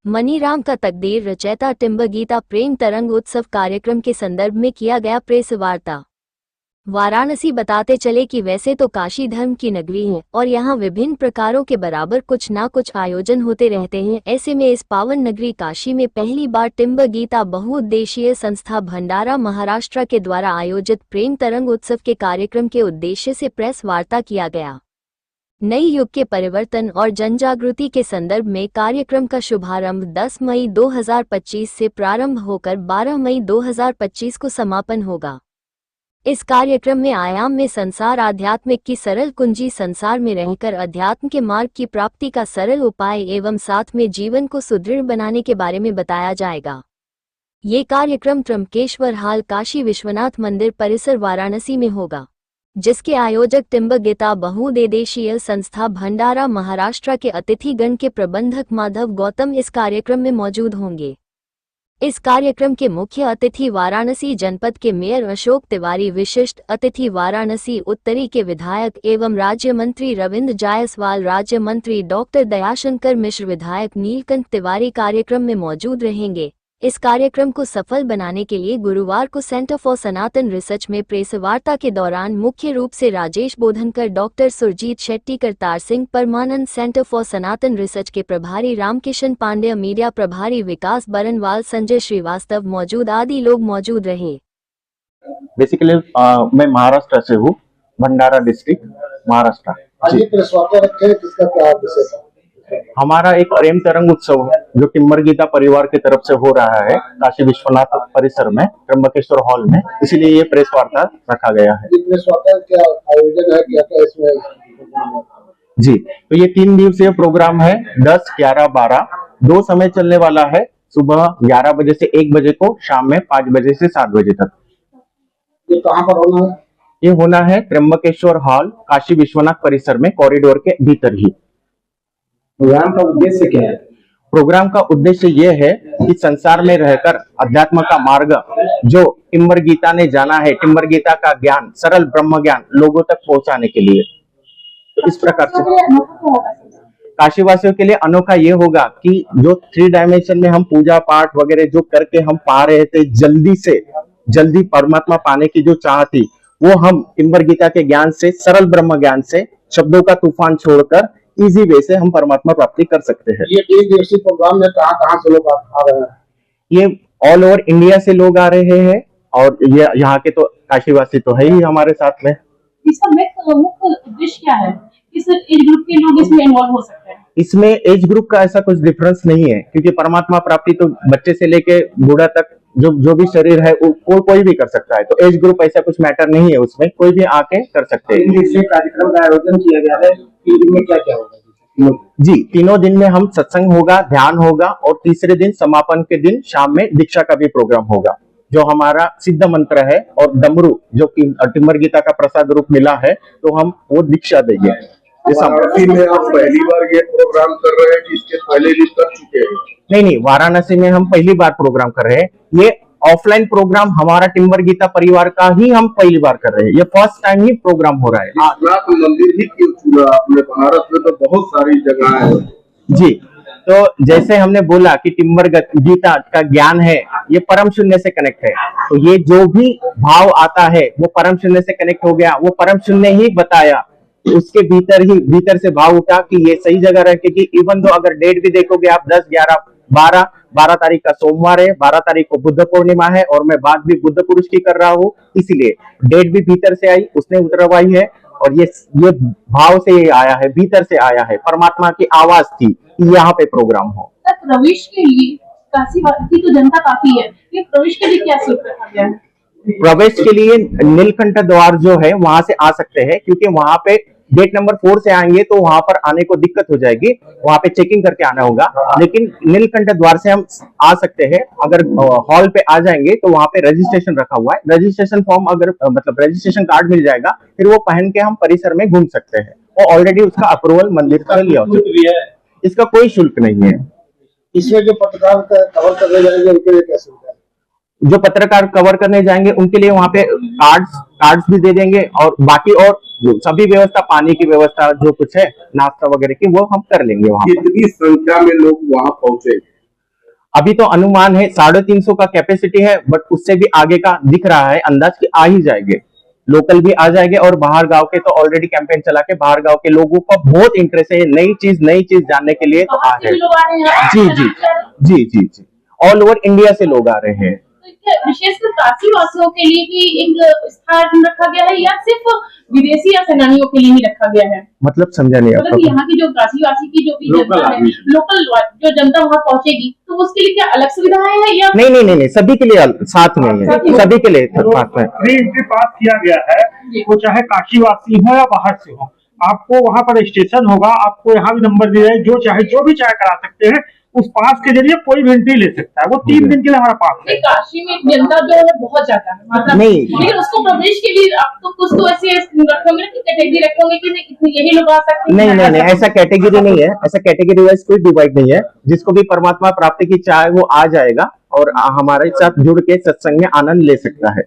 मनीराम का तकदीर रचयिता टिम्बर गीता प्रेम तरंग उत्सव कार्यक्रम के संदर्भ में किया गया प्रेस वार्ता। वाराणसी बताते चले कि वैसे तो काशी धर्म की नगरी है और यहाँ विभिन्न प्रकारों के बराबर कुछ ना कुछ आयोजन होते रहते हैं। ऐसे में इस पावन नगरी काशी में पहली बार टिम्बर गीता बहुउद्देशीय संस्था भंडारा महाराष्ट्र के द्वारा आयोजित प्रेम तरंग उत्सव के कार्यक्रम के उद्देश्य से प्रेस वार्ता किया गया। नई युग के परिवर्तन और जनजागृति के संदर्भ में कार्यक्रम का शुभारंभ 10 मई 2025 से प्रारंभ होकर 12 मई 2025 को समापन होगा। इस कार्यक्रम में आयाम में संसार आध्यात्मिक की सरल कुंजी संसार में रहकर अध्यात्म के मार्ग की प्राप्ति का सरल उपाय एवं साथ में जीवन को सुदृढ़ बनाने के बारे में बताया जाएगा। ये कार्यक्रम त्र्यंबकेश्वर हाल काशी विश्वनाथ मंदिर परिसर वाराणसी में होगा, जिसके आयोजक टिम्बर गीता बहुउद्देशीय संस्था भंडारा महाराष्ट्र के अतिथिगण के प्रबंधक माधव गौतम इस कार्यक्रम में मौजूद होंगे। इस कार्यक्रम के मुख्य अतिथि वाराणसी जनपद के मेयर अशोक तिवारी, विशिष्ट अतिथि वाराणसी उत्तरी के विधायक एवं राज्य मंत्री रविंद्र जायसवाल, राज्य मंत्री डॉक्टर दयाशंकर मिश्र, विधायक नीलकंठ तिवारी कार्यक्रम में मौजूद रहेंगे। इस कार्यक्रम को सफल बनाने के लिए गुरुवार को सेंटर फॉर सनातन रिसर्च में प्रेस वार्ता के दौरान मुख्य रूप से Rajesh Bodhankar, doctor Surjit Shetty, Kartar Singh Parmanand, centre for Sanatan research के प्रभारी रामकिशन पांड्या, मीडिया प्रभारी विकास बरनवाल, संजय श्रीवास्तव मौजूद आदि लोग मौजूद रहे। बेसिकली मैं महाराष्ट्र से हूँ, भंडारा डिस्ट्रिक्ट महाराष्ट्र। हमारा एक प्रेम तरंग उत्सव है जो टिम्बर गीता परिवार की तरफ से हो रहा है काशी विश्वनाथ परिसर में त्र्यंबकेश्वर हॉल में, इसीलिए ये प्रेस वार्ता रखा गया है। प्रेस वार्ता क्या आयोजन है, क्या इसमें? जी, तो ये 3 दिवसीय प्रोग्राम है। 10, 11, 12 2 समय चलने वाला है। सुबह 11 बजे से 1 बजे को, शाम में 5 बजे से 7 बजे तक। ये कहाँ पर होना है? ये होना है त्र्यंबकेश्वर हॉल काशी विश्वनाथ परिसर में, कॉरिडोर के भीतर ही। प्रोग्राम का उद्देश्य क्या है? प्रोग्राम का उद्देश्य ये है कि संसार में रहकर अध्यात्म का मार्ग जो टिम्बर गीता ने जाना है, टिम्बर गीता का ज्ञान, सरल ब्रह्म ज्ञान लोगों तक पहुंचाने के लिए। तो इस प्रकार से काशीवासियों के लिए अनोखा ये होगा कि जो 3 डायमेंशन में हम पूजा पाठ वगैरह जो करके हम पा रहे थे, जल्दी से जल्दी परमात्मा पाने की जो चाह थी, वो हम टिम्बर गीता के ज्ञान से, सरल ब्रह्म ज्ञान से, शब्दों का तूफान छोड़कर इजी वे से हम परमात्मा प्राप्ति कर सकते हैं। ये 3 दिवसीय प्रोग्राम में कहाँ से लोग आ रहे हैं? ये ऑल ओवर इंडिया से लोग आ रहे हैं और ये यहाँ के तो काशीवासी तो है ही हमारे साथ में। इसका मुख्य उद्देश्य क्या है? किस एज ग्रुप के लोग इसमें इन्वॉल्व हो सकते हैं? इसमें एज ग्रुप का ऐसा कुछ डिफरेंस नहीं है, क्योंकि परमात्मा प्राप्ति तो बच्चे से लेके बूढ़ा तक जो भी शरीर है कोई भी कर सकता है। तो एज ग्रुप ऐसा कुछ मैटर नहीं है, उसमें कोई भी आके कर सकते हैं। कार्यक्रम का आयोजन किया गया है, 3 दिन में क्या होगा? जी, 3 दिन में हम सत्संग होगा, ध्यान होगा और तीसरे दिन समापन के दिन शाम में दीक्षा का भी प्रोग्राम होगा। जो हमारा सिद्ध मंत्र है और डमरू जो कि टिम्बर गीता का प्रसाद रूप मिला है, तो हम वो दीक्षा देंगे। वाराणसी में आप पहली बार ये प्रोग्राम कर रहे हैं कि इसके पहले भी कर चुके हैं? नहीं, वाराणसी में हम पहली बार प्रोग्राम कर रहे हैं। ये ऑफलाइन प्रोग्राम हमारा टिम्बर गीता परिवार का ही हम पहली बार कर रहे हैं। ये फर्स्ट टाइम ही प्रोग्राम हो रहा है। विश्वनाथ मंदिर ही क्यों चुना आपने? बनारस में तो बहुत सारी जगह है। जी, तो जैसे हमने बोला कि टिम्बर गीता का ज्ञान है, ये परम शून्य से कनेक्ट है, तो ये जो भी भाव आता है वो परम शून्य से कनेक्ट हो गया। वो परम शून्य ही बताया, उसके भीतर से भाव उठा कि ये सही जगह रह, क्योंकि इवन दो अगर डेट भी देखोगे आप 10, 11, 12 तारीख का सोमवार है, 12 तारीख को बुद्ध पूर्णिमा है और मैं बात भी बुद्ध पुरुष की कर रहा हूँ, इसलिए डेट भी भीतर से आई, उसने उतरवाई है और ये भाव से ये आया है, भीतर से आया है। परमात्मा की आवाज थी कि यहाँ पे प्रोग्राम हो। प्रवेश के लिए काशी की तो जनता काफी है, ये प्रवेश के लिए क्या शुल्क रखा गया है? प्रवेश के लिए नीलकंठ द्वार जो है वहां से आ सकते हैं, क्योंकि वहां पे गेट नंबर 4 से आएंगे तो वहां पर आने को दिक्कत हो जाएगी, वहां पे चेकिंग करके आना होगा। लेकिन नीलकंठ द्वार से हम आ सकते हैं। अगर हॉल पे आ जाएंगे तो वहां पे रजिस्ट्रेशन रखा हुआ है, रजिस्ट्रेशन फॉर्म अगर मतलब रजिस्ट्रेशन कार्ड मिल जाएगा, फिर वो पहन के हम परिसर में घूम सकते हैं। और ऑलरेडी उसका अप्रूवल मंदिर से लिया हो। इसका कोई शुल्क नहीं है। इसमें जो पत्रकार कवर करने जाएंगे उनके लिए क्या सुविधा है? जो पत्रकार कवर करने जाएंगे उनके लिए वहाँ पे कार्ड्स भी दे देंगे और बाकी और सभी व्यवस्था, पानी की व्यवस्था जो कुछ है, नाश्ता वगैरह की, वो हम कर लेंगे। वहाँ कितनी संख्या में लोग वहाँ पहुंचे? अभी तो अनुमान है 350 का कैपेसिटी है, बट उससे भी आगे का दिख रहा है अंदाज कि आ ही जाएंगे, लोकल भी आ जाएंगे और बाहर गांव के तो ऑलरेडी कैंपेन चला के बाहर गांव के लोगों को बहुत इंटरेस्ट है नई चीज जानने के लिए, तो आ बाहर से रहे भी लोग आ रहे हैं यहाँ जी पे जी बनाकर। जी जी जी ऑल ओवर इंडिया से लोग आ रहे हैं। तो क्या विशेषकर काशी वासियों के लिए भी एक स्थान रखा गया है या सिर्फ विदेशी या सेनानियों के लिए ही रखा गया है? मतलब समझा नहीं मतलब कि आपका। यहाँ की जो काशी वासी की जो भी Local जनता है, आदमी। लोकल जो जनता वहाँ पहुंचेगी तो उसके लिए क्या अलग सुविधाएं हैं या नहीं नहीं नहीं नहीं सभी के लिए साथ में ही है, सभी के लिए साथ में। फ्री एंट्री पास किया गया है, वो चाहे काशीवासी हो या बाहर से हो, आपको वहाँ पर स्टेशन होगा, आपको यहाँ भी नंबर दिया है, जो भी चाहे करा सकते हैं। उस पास के जरिए कोई भी एंट्री ले सकता है, वो 3 दिन के लिए हमारा पास है। नहीं, काशी में जनता जो है बहुत ज्यादा है मतलब नहीं। लेकिन उसको प्रवेश के लिए आप तो कुछ तो ऐसे रखोगे ना कि कैटेगरी रखोगे कि नहीं इतने यही लोग आ सकते हैं। नहीं नहीं नहीं ऐसा कैटेगरी नहीं है, ऐसा कैटेगरी वाइज कोई डिवाइड नहीं है। जिसको भी परमात्मा प्राप्ति की चाह वो आ जाएगा और हमारे साथ जुड़ के सत्संग में आनंद ले सकता है।